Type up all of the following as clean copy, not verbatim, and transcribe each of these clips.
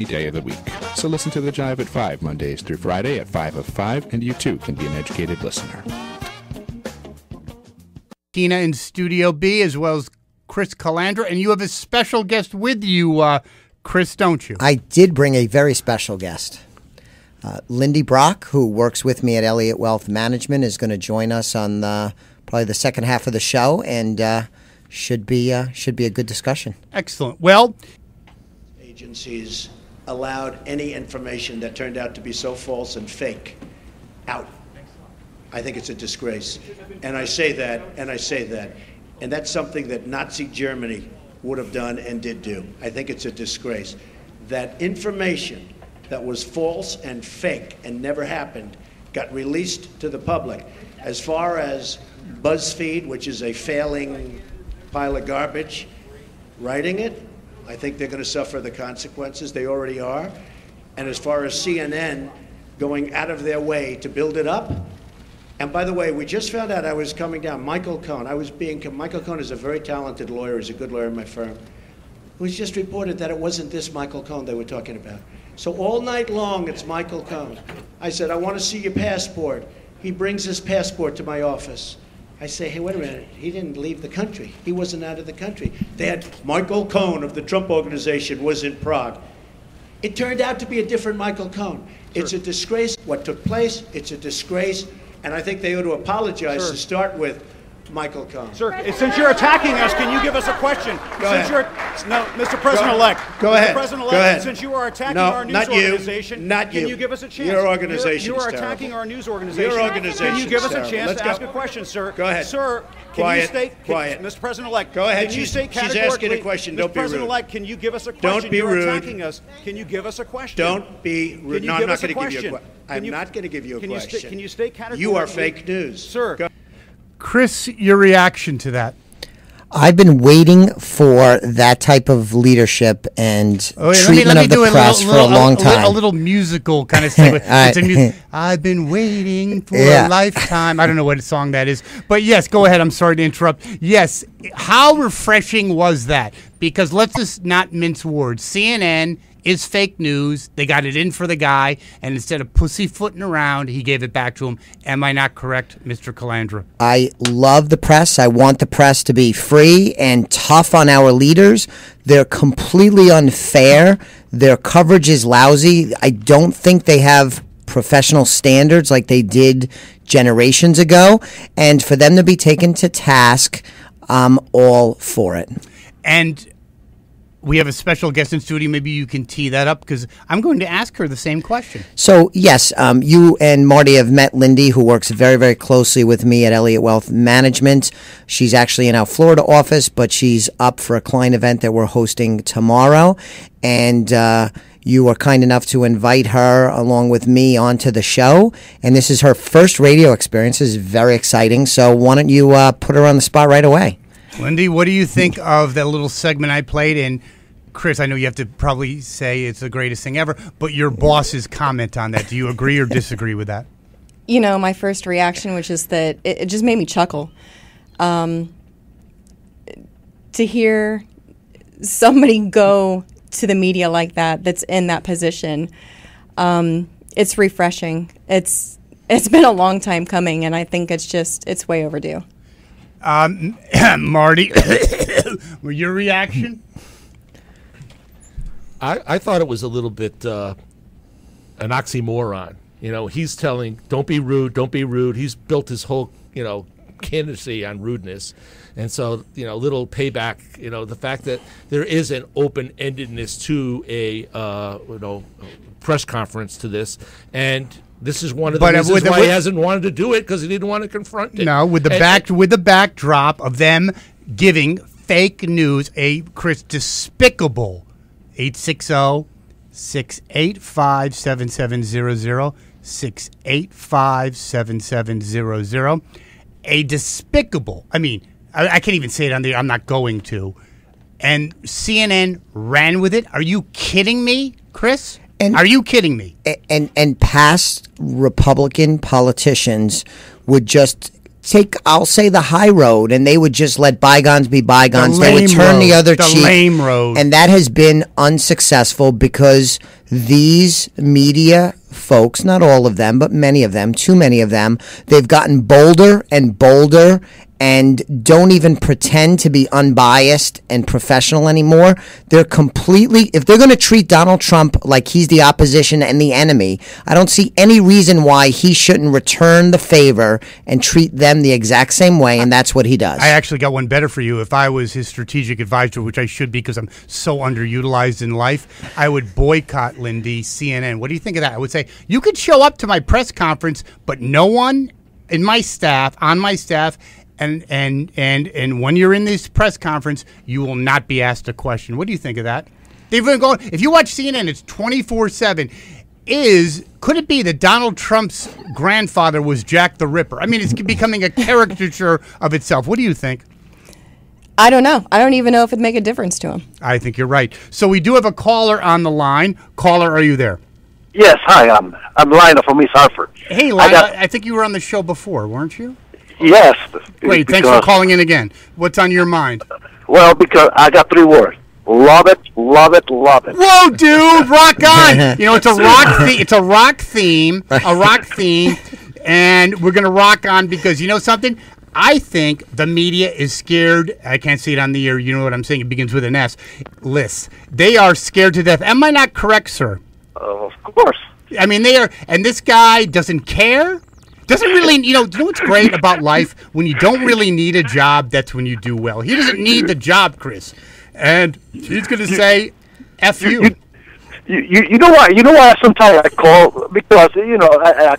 day of the week. So listen to The Jive at 5, Mondays through Friday at 5 of 5, and you too can be an educated listener. Tina in Studio B, as well as Chris Calandra, and you have a special guest with you, Chris, don't you? I did bring a very special guest. Lindy Brock, who works with me at Elliott Wealth Management, is going to join us on probably the second half of the show, and should be a good discussion. Excellent. Well, agencies allowed any information that turned out to be so false and fake out. I think it's a disgrace. And I say that, and that's something that Nazi Germany would have done and did do. I think it's a disgrace. That information that was false and fake and never happened got released to the public. As far as BuzzFeed, which is a failing pile of garbage, writing it, I think they're going to suffer the consequences. They already are. And as far as CNN going out of their way to build it up, and by the way, we just found out I was coming down. Michael Cohen is a very talented lawyer. He's a good lawyer in my firm. It was just reported that it wasn't this Michael Cohen they were talking about. So all night long, it's Michael Cohen. I said, I want to see your passport. He brings his passport to my office. I say, hey, wait a minute. He didn't leave the country. He wasn't out of the country. They had Michael Cohen of the Trump Organization was in Prague. It turned out to be a different Michael Cohen. It's a disgrace. What took place, it's a disgrace. And I think they ought to apologize to start with Michael Cohen. Sir, since you're attacking us, can you give us a question? Go ahead. No, Mr. President-elect. Go ahead. Mr. President-elect, Go ahead. Since you are attacking our news organization, can you give us a chance? Your organization You are attacking our news organization. Your organization. Can you give us a terrible. chance Let's to go. ask a question, sir? Go ahead. Sir, Quiet. Mr. President-elect. Go ahead. Can you state she's asking a question. Don't Mr. be rude. President-elect, can you give us a question? Don't be rude. You're attacking us. Can you give us a question? Don't be rude. Can you No, I'm give not us a going to give you a question? question. I'm not going to give you a question. Can you state categorically? You are fake news. Sir. Go. Chris, your reaction to that? I've been waiting for that type of leadership and treatment of the press for a long time. A little musical kind of thing. I've been waiting for a lifetime. I don't know what song that is. But yes, go ahead. I'm sorry to interrupt. Yes, how refreshing was that? Because let's just not mince words. CNN is fake news. They got it in for the guy, and instead of pussyfooting around, he gave it back to him. Am I not correct, Mr. Calandra? I love the press. I want the press to be free and tough on our leaders. They're completely unfair. Their coverage is lousy. I don't think they have professional standards like they did generations ago. And for them to be taken to task, I'm all for it. And we have a special guest in studio. Maybe you can tee that up because I'm going to ask her the same question. So, yes, you and Marty have met Lindy, who works very, very closely with me at Elliott Wealth Management. She's actually in our Florida office, but she's up for a client event that we're hosting tomorrow. And you were kind enough to invite her along with me onto the show. And this is her first radio experience. This is very exciting. So why don't you put her on the spot right away? Lindy, what do you think of that little segment I played? And Chris, I know you have to probably say it's the greatest thing ever, but your boss's comment on that, do you agree or disagree with that? You know, my first reaction was just that it just made me chuckle. To hear somebody go to the media like that, that's in that position, it's refreshing. It's been a long time coming, and I think it's way overdue. Marty, your reaction? I thought it was a little bit an oxymoron. You know, he's telling, don't be rude, don't be rude. He's built his whole, candidacy on rudeness. And so, little payback, the fact that there is an open-endedness to a, press conference to this. And this is one of the reasons why he hasn't wanted to do it, because he didn't want to confront it. No, with the backdrop of them giving fake news a despicable 860-685-7700, 685-7700. A despicable. I mean, I can't even say it on the. I'm not going to. And CNN ran with it. Are you kidding me, Chris? Are you kidding me? And past Republican politicians would just take, I'll say, the high road, and they would just let bygones be bygones. They would lame turn the road. other The cheek. lame road. And that has been unsuccessful because these media folks, not all of them, but many of them, too many of them, they've gotten bolder and bolder and don't even pretend to be unbiased and professional anymore. They're completely, if they're going to treat Donald Trump like he's the opposition and the enemy, I don't see any reason why he shouldn't return the favor and treat them the exact same way, and that's what he does. I actually got one better for you. If I was his strategic advisor, which I should be because I'm so underutilized in life, I would boycott Lindy, CNN. What do you think of that? I would say, you could show up to my press conference, but no one in my staff, on my staff, and when you're in this press conference, you will not be asked a question. What do you think of that? They've been going. If you watch CNN, it's 24/7. Could it be that Donald Trump's grandfather was Jack the Ripper? I mean, it's becoming a caricature of itself. What do you think? I don't know. I don't even know if it'd make a difference to him. I think you're right. So we do have a caller on the line. Caller, are you there? Yes, hi. I'm Lionel from East Hartford. Hey, Lionel. I think you were on the show before, weren't you? Yes. Great. Thanks for calling in again. What's on your mind? Well, because I got 3 words. Love it, love it, love it. Whoa, dude! Rock on. You know, it's a rock. It's a rock theme. A rock theme, and we're gonna rock on because you know something. I think the media is scared. I can't say it on the air. You know what I'm saying? It begins with an S. Lists. They are scared to death. Am I not correct, sir? Of course. I mean, they are. And this guy doesn't care. Doesn't really, do you know what's great about life? When you don't really need a job, that's when you do well. He doesn't need the job, Chris. And he's going to say, F you. You know why? You know why sometimes I call? Because, I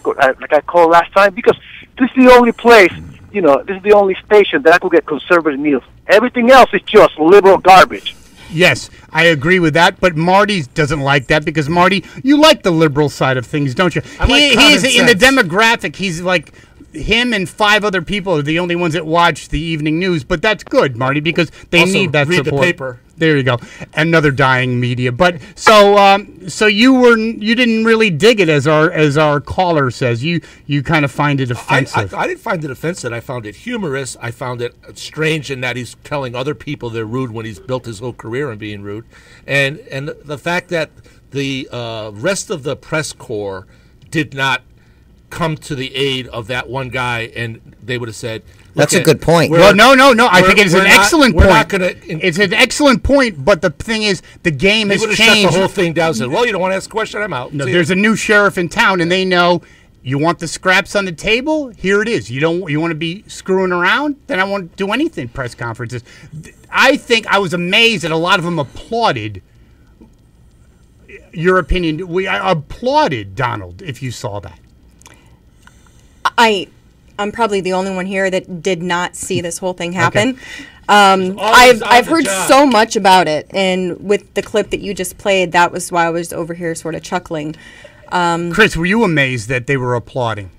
called last time because this is the only place, this is the only station that I could get conservative news. Everything else is just liberal garbage. Yes, I agree with that, but Marty doesn't like that because, Marty, you like the liberal side of things, don't you? He's in the demographic. He's like him and 5 other people are the only ones that watch the evening news, but that's good, Marty, because they also need that read support. the paper. There you go. Another dying media. But so you didn't really dig it as our caller says. You kind of find it offensive. I didn't find it offensive. I found it humorous. I found it strange in that he's telling other people they're rude when he's built his whole career on being rude, and the fact that the rest of the press corps did not come to the aid of that one guy, and they would have said, that's a good point. Well, no. I think it's an excellent point. We're not gonna, it's an excellent point, but the thing is, the game has changed. Shut the whole thing down and said, well, you don't want to ask a question, I'm out. No, there's a new sheriff in town, and they know you want the scraps on the table. Here it is. You want to be screwing around? Then I won't do anything. Press conferences. I think I was amazed that a lot of them applauded your opinion. I applauded Donald. If you saw that, I'm probably the only one here that did not see this whole thing happen. Okay. I've heard so much about it, and with the clip that you just played, that was why I was over here sort of chuckling. Chris, were you amazed that they were applauding?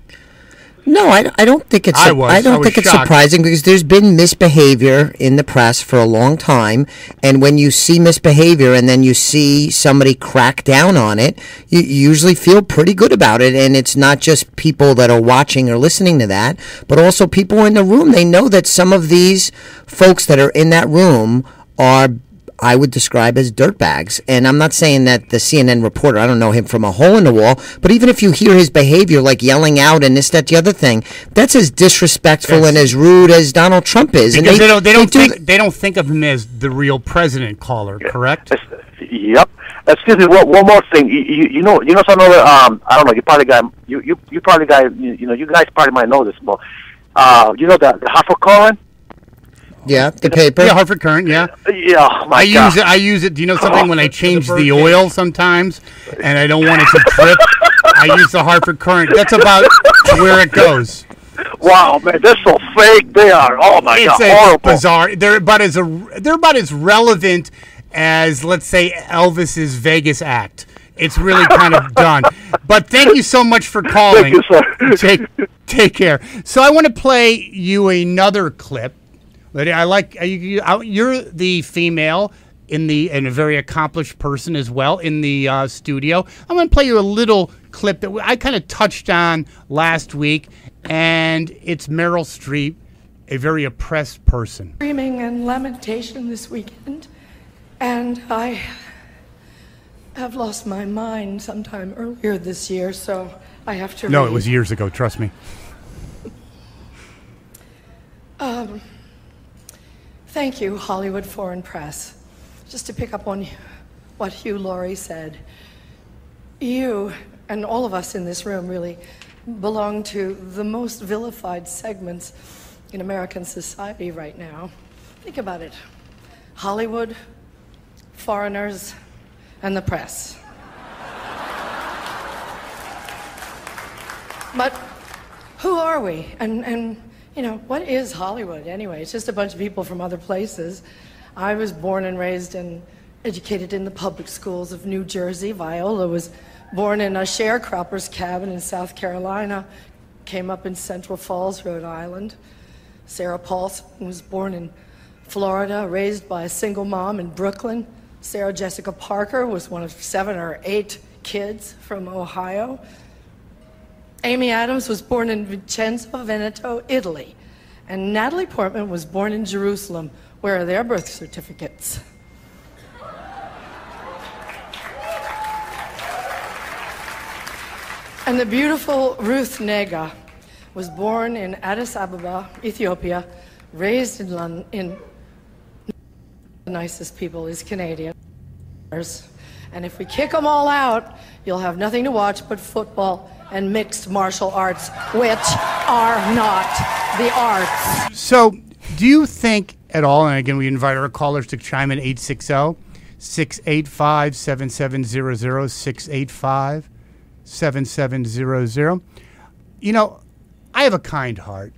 No, I don't think it's. I don't think it's surprising because there's been misbehavior in the press for a long time, and when you see misbehavior and then you see somebody crack down on it, you usually feel pretty good about it. And it's not just people that are watching or listening to that, but also people in the room. They know that some of these folks that are in that room are, I would describe as dirtbags. And I'm not saying that the CNN reporter, I don't know him from a hole in the wall, but even if you hear his behavior, like yelling out and this, that, the other thing, that's as disrespectful and as rude as Donald Trump is. Because they don't think of him as the real president, caller, correct? Yep. Excuse me, one more thing. You know some other, I don't know, you guys probably might know this, but the Hartford Courant? Yeah, the paper. Yeah, Hartford Current, yeah. Yeah, I use it. Do you know something? When I change the oil sometimes, and I don't want it to drip, I use the Hartford Current. That's about where it goes. Wow, man, they're so fake. They are. Oh my God, horrible. Bizarre. They're about as relevant as, let's say, Elvis's Vegas act. It's really kind of done. But thank you so much for calling. Thank you, sir. Take care. So I want to play you another clip. I like you're the female and a very accomplished person as well in the studio. I'm going to play you a little clip that I kind of touched on last week, and it's Meryl Streep, a very oppressed person. Screaming and lamentation this weekend, and I have lost my mind sometime earlier this year, so I have to No, it was years ago, trust me. Thank you, Hollywood Foreign Press. Just to pick up on what Hugh Laurie said, you and all of us in this room really belong to the most vilified segments in American society right now. Think about it. Hollywood, foreigners, and the press. But who are we? And you know, what is Hollywood anyway? It's just a bunch of people from other places. I was born and raised and educated in the public schools of New Jersey. Viola was born in a sharecropper's cabin in South Carolina, came up in Central Falls, Rhode Island. Sarah Paulson was born in Florida, raised by a single mom in Brooklyn. Sarah Jessica Parker was one of 7 or 8 kids from Ohio. Amy Adams was born in Vicenza, Veneto, Italy. And Natalie Portman was born in Jerusalem. Where are their birth certificates? And the beautiful Ruth Nega was born in Addis Ababa, Ethiopia, raised in London. The nicest people is Canadian. And if we kick them all out, you'll have nothing to watch but football and mixed martial arts, which are not the arts. So, do you think at all, and again, we invite our callers to chime in 860-685-7700, 685-7700. You know, I have a kind heart.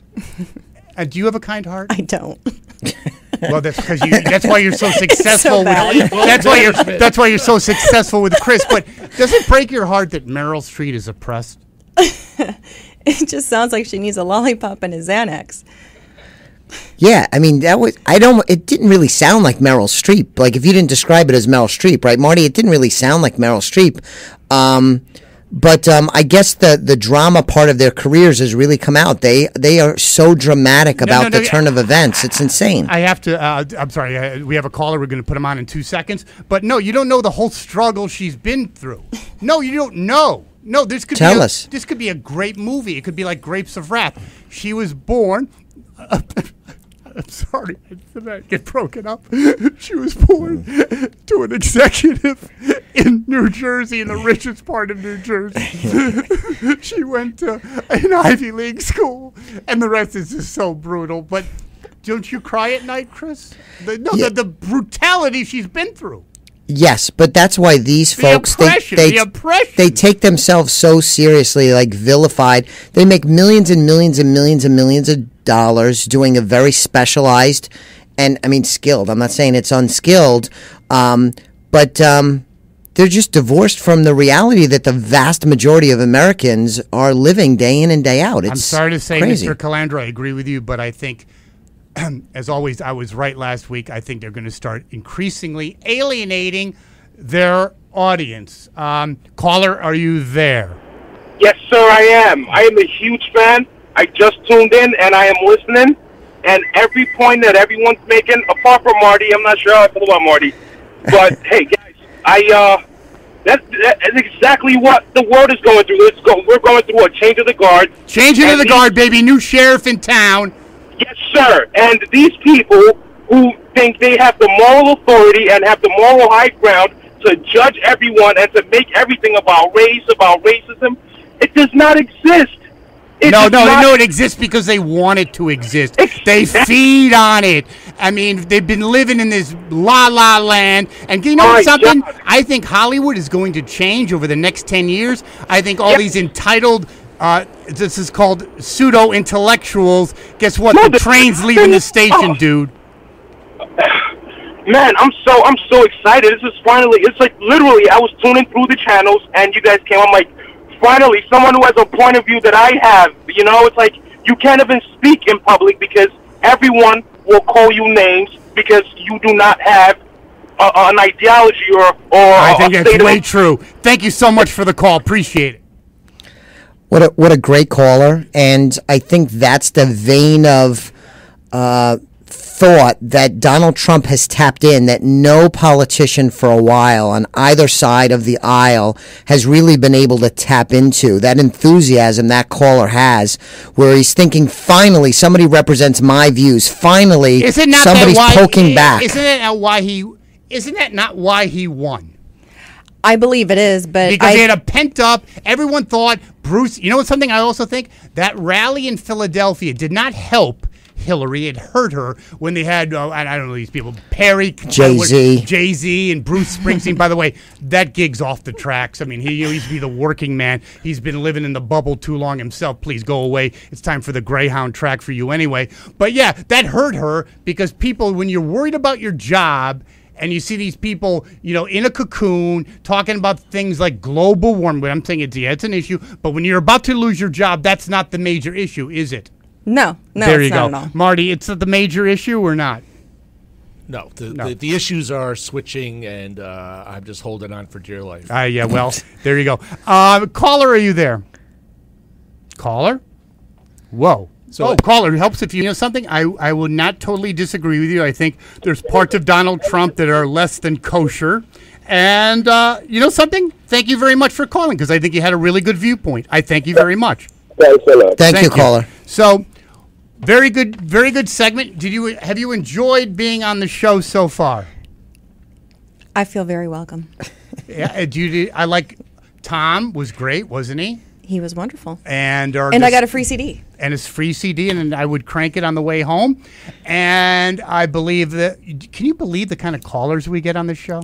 Do you have a kind heart? I don't. Well, that's because that's why you're so successful. So bad. That's why you're so successful with Chris. But does it break your heart that Meryl Streep is oppressed? It just sounds like she needs a lollipop and a Xanax. Yeah, I mean it didn't really sound like Meryl Streep. Like if you didn't describe it as Meryl Streep, right, Marty? It didn't really sound like Meryl Streep. But I guess the drama part of their careers has really come out. They are so dramatic about the turn of events. It's insane. I have to. I'm sorry. We have a caller. We're going to put him on in 2 seconds. But no, you don't know the whole struggle she's been through. No, you don't know. No, this could Tell us. This could be a great movie. It could be like Grapes of Wrath. She was born. I'm sorry, I get broken up. She was born to an executive in New Jersey, in the richest part of New Jersey. She went to an Ivy League school, and the rest is just so brutal. But don't you cry at night, Chris? The brutality she's been through. Yes, but that's why these folks they take themselves so seriously, like vilified. They make millions and millions and millions and millions of dollars doing a very specialized and I mean skilled. I'm not saying it's unskilled, but they're just divorced from the reality that the vast majority of Americans are living day in and day out. It's I'm sorry to say, crazy. Mr. Calandra, I agree with you, but I think, as always, I was right last week. I think they're going to start increasingly alienating their audience. Caller, are you there? Yes, sir, I am. I am a huge fan. I just tuned in, and I am listening. And every point that everyone's making, apart from Marty, I'm not sure how I feel about Marty. But, hey, guys, that's exactly what the world is going through. We're going through a change of the guard. Changing of the guard, baby. New sheriff in town. Yes, sir. And these people who think they have the moral authority and have the moral high ground to judge everyone and to make everything about race, about racism, it does not exist. It exists because they want it to exist. They feed on it. I mean, they've been living in this la-la land. And you know something? God. I think Hollywood is going to change over the next 10 years. I think all these entitled... this is called pseudo-intellectuals. Guess what? The train's leaving the station, dude. Man, I'm so excited. This is finally, it's like literally I was tuning through the channels and you guys came. I'm like, finally, someone who has a point of view that I have. You know, it's like you can't even speak in public because everyone will call you names because you do not have an ideology or I think that's way true. Thank you so much for the call. Appreciate it. What a great caller, and I think that's the vein of thought that Donald Trump has tapped in, that no politician for a while on either side of the aisle has really been able to tap into. That enthusiasm that caller has, where he's thinking, finally, somebody represents my views. Finally, somebody's poking back. Isn't that not why he won? I believe it is, but because they had a pent up. Everyone thought Bruce. You know what? Something I also think, that rally in Philadelphia did not help Hillary. It hurt her when they had I don't know these people, Perry, Jay-Z, and Bruce Springsteen. By the way, that gig's off the tracks. I mean, he used to be the working man. He's been living in the bubble too long himself. Please go away. It's time for the Greyhound track for you anyway. But yeah, that hurt her, because people, when you're worried about your job, and you see these people, in a cocoon talking about things like global warming. I'm saying it's an issue, but when you're about to lose your job, that's not the major issue, is it? No, there you not go, at all. Marty. It's the major issue or not? No, the issues are switching, and I'm just holding on for dear life. Yeah, well, there you go. Caller, are you there? Caller? Whoa. So, caller, it helps if you know something. I would not totally disagree with you. I think there's parts of Donald Trump that are less than kosher. And you know something? Thank you very much for calling, because I think you had a really good viewpoint. I thank you very much. Thanks a lot. Thank you, caller. So, very good segment. Have you enjoyed being on the show so far? I feel very welcome. Yeah, I like Tom was great, wasn't he? He was wonderful. And I got a free CD. And it's free CD, and I would crank it on the way home. And I believe can you believe the kind of callers we get on this show?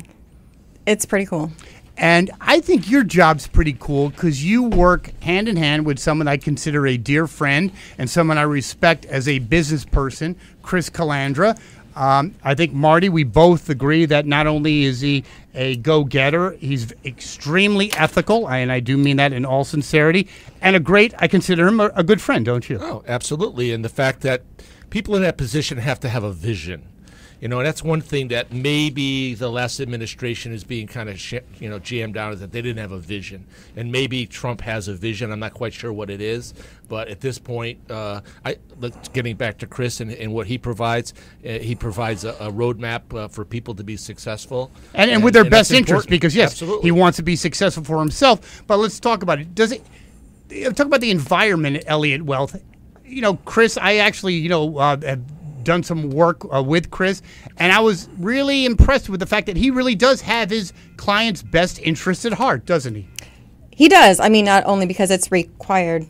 It's pretty cool. And I think your job's pretty cool, because you work hand in hand with someone I consider a dear friend and someone I respect as a business person, Chris Calandra. I think, Marty, we both agree that not only is he a go-getter, he's extremely ethical, and I do mean that in all sincerity, and I consider him a good friend, don't you? Oh, absolutely. And the fact that people in that position have to have a vision. And that's one thing that maybe the last administration is being kind of jammed down, is that they didn't have a vision. And maybe Trump has a vision. I'm not quite sure what it is. But at this point, getting back to Chris and what he provides a roadmap for people to be successful. And with their best interest, because, yes, absolutely, he wants to be successful for himself. But let's talk about it. Talk about the environment at Elliott Wealth. Chris, I actually, have done some work with Chris, and I was really impressed with the fact that he really does have his client's best interests at heart, doesn't he? He does. I mean, not only because it's required,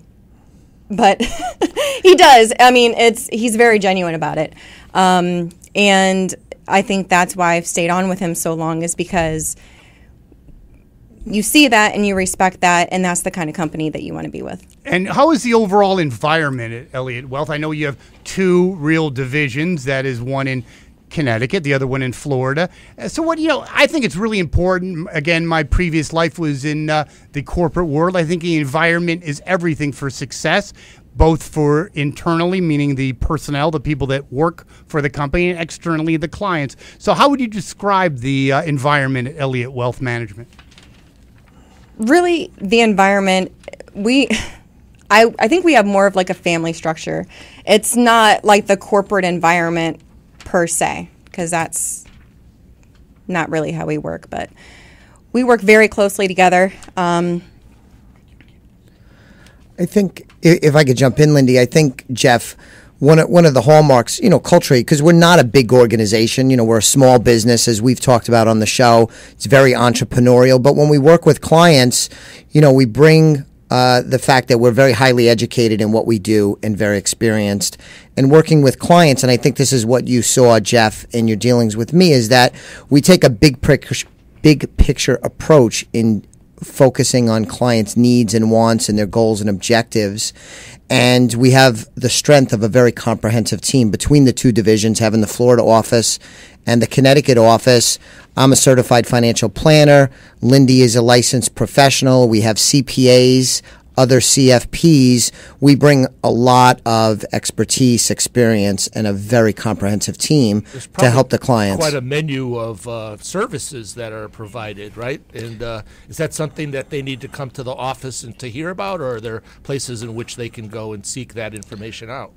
but he does. I mean, he's very genuine about it. And I think that's why I've stayed on with him so long, is because you see that and you respect that, and that's the kind of company that you want to be with. And how is the overall environment at Elliott Wealth? I know you have two real divisions. That is one in Connecticut, the other one in Florida. So I think it's really important. Again, my previous life was in the corporate world. I think the environment is everything for success, both for internally, meaning the personnel, the people that work for the company, and externally, the clients. So how would you describe the environment at Elliott Wealth Management? Really, the environment, I think we have more of like a family structure. It's not like the corporate environment per se, because that's not really how we work. But we work very closely together. I think, if I could jump in, Lindy, I think, Jeff, one of the hallmarks, culturally, because we're not a big organization, we're a small business, as we've talked about on the show. It's very entrepreneurial. But when we work with clients, we bring the fact that we're very highly educated in what we do and very experienced. And working with clients, and I think this is what you saw, Jeff, in your dealings with me, is that we take a big picture approach in focusing on clients' needs and wants and their goals and objectives. And we have the strength of a very comprehensive team between the two divisions, having the Florida office and the Connecticut office. I'm a certified financial planner. Lindy is a licensed professional. We have CPAs other CFPs, we bring a lot of expertise, experience, and a very comprehensive team to help the clients. Quite a menu of services that are provided, right? And is that something that they need to come to the office and to hear about, or are there places in which they can go and seek that information out?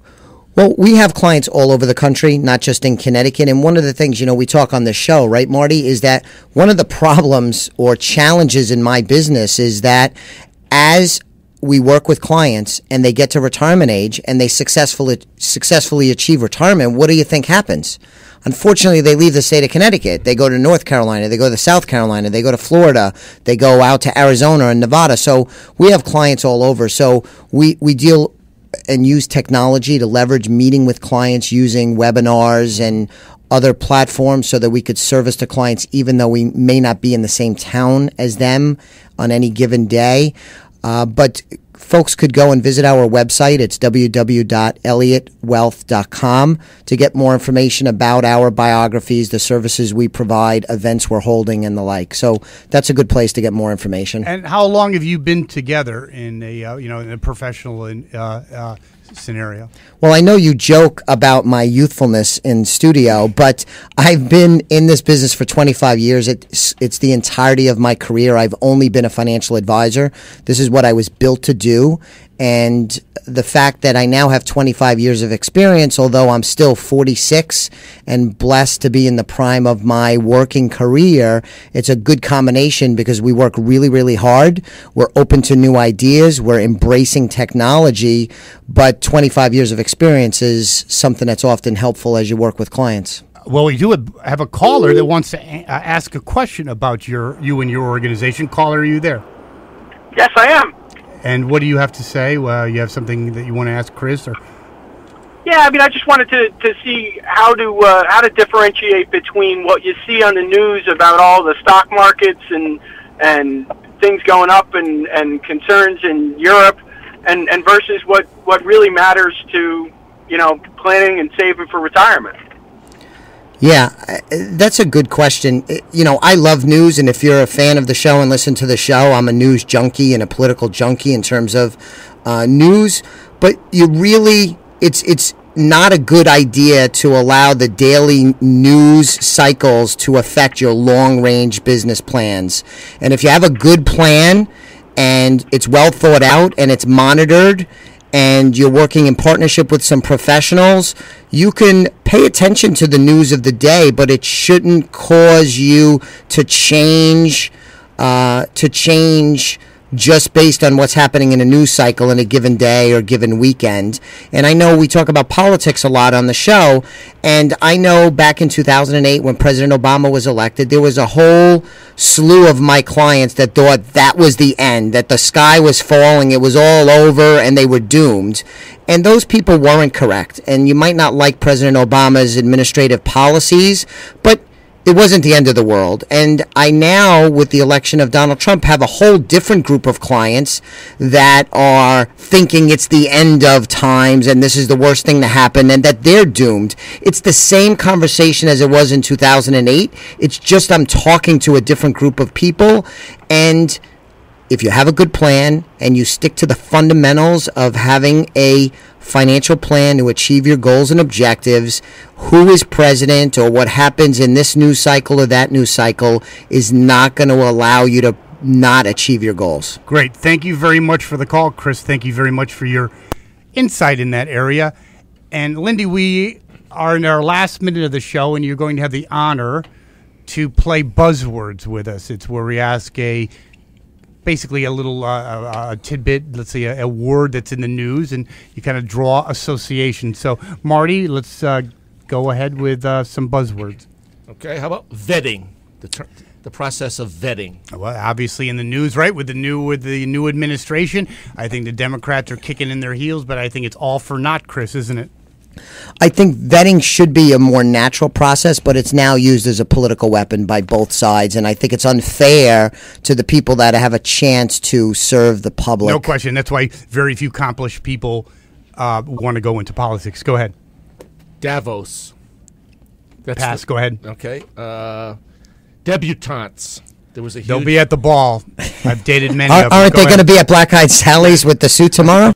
Well, we have clients all over the country, not just in Connecticut. And one of the things, we talk on the show, right, Marty, is that one of the problems or challenges in my business is that as we work with clients and they get to retirement age and they successfully achieve retirement, what do you think happens? Unfortunately, they leave the state of Connecticut. They go to North Carolina, they go to South Carolina, they go to Florida, they go out to Arizona and Nevada. So we have clients all over. So we deal and use technology to leverage meeting with clients using webinars and other platforms so that we could service the clients even though we may not be in the same town as them on any given day. But folks could go and visit our website. It's www.elliottwealth.com to get more information about our biographies, the services we provide, events we're holding, and the like. So that's a good place to get more information. And how long have you been together in a professional scenario? Well, I know you joke about my youthfulness in studio, but I've been in this business for 25 years. It's the entirety of my career. I've only been a financial advisor. This is what I was built to do. And the fact that I now have 25 years of experience, although I'm still 46 and blessed to be in the prime of my working career, it's a good combination because we work really, really hard. We're open to new ideas. We're embracing technology. But 25 years of experience is something that's often helpful as you work with clients. Well, we do have a caller that wants to ask a question about you and your organization. Caller, are you there? Yes, I am. And what do you have to say? Well, you have something that you want to ask Chris? Or? Yeah, I mean, I just wanted to see how to differentiate between what you see on the news about all the stock markets and things going up and concerns in Europe and versus what really matters to, planning and saving for retirement. Yeah, that's a good question. I love news, and if you're a fan of the show and listen to the show, I'm a news junkie and a political junkie in terms of news. But it's not a good idea to allow the daily news cycles to affect your long-range business plans. And if you have a good plan and it's well thought out and it's monitored, and you're working in partnership with some professionals, you can pay attention to the news of the day, but it shouldn't cause you to change just based on what's happening in a news cycle in a given day or given weekend. And I know we talk about politics a lot on the show, and I know back in 2008 when President Obama was elected, there was a whole slew of my clients that thought that was the end, that the sky was falling, it was all over, and they were doomed. And those people weren't correct. And you might not like President Obama's administrative policies, but it wasn't the end of the world. And I now, with the election of Donald Trump, have a whole different group of clients that are thinking it's the end of times and this is the worst thing to happen and that they're doomed. It's the same conversation as it was in 2008. It's just I'm talking to a different group of people. And if you have a good plan and you stick to the fundamentals of having a financial plan to achieve your goals and objectives, who is president or what happens in this news cycle or that news cycle is not going to allow you to not achieve your goals. Great. Thank you very much for the call, Chris. Thank you very much for your insight in that area. And Lindy, we are in our last minute of the show, and you're going to have the honor to play buzzwords with us. It's where we ask basically a little tidbit, let's say a word that's in the news, and you kind of draw association. So, Marty, let's go ahead with some buzzwords. Okay, how about vetting? The process of vetting. Well, obviously in the news, right? With the new administration, I think the Democrats are kicking in their heels, but I think it's all for naught, Chris, isn't it? I think vetting should be a more natural process, but it's now used as a political weapon by both sides, and I think it's unfair to the people that have a chance to serve the public. No question. That's why very few accomplished people want to go into politics. Go ahead. Davos. Pass. Go ahead. Okay. Debutantes. There was a huge. They'll be at the ball. I've dated many of them. Aren't Go they going to ahead. be at Black Eyed Sally's with the suit tomorrow?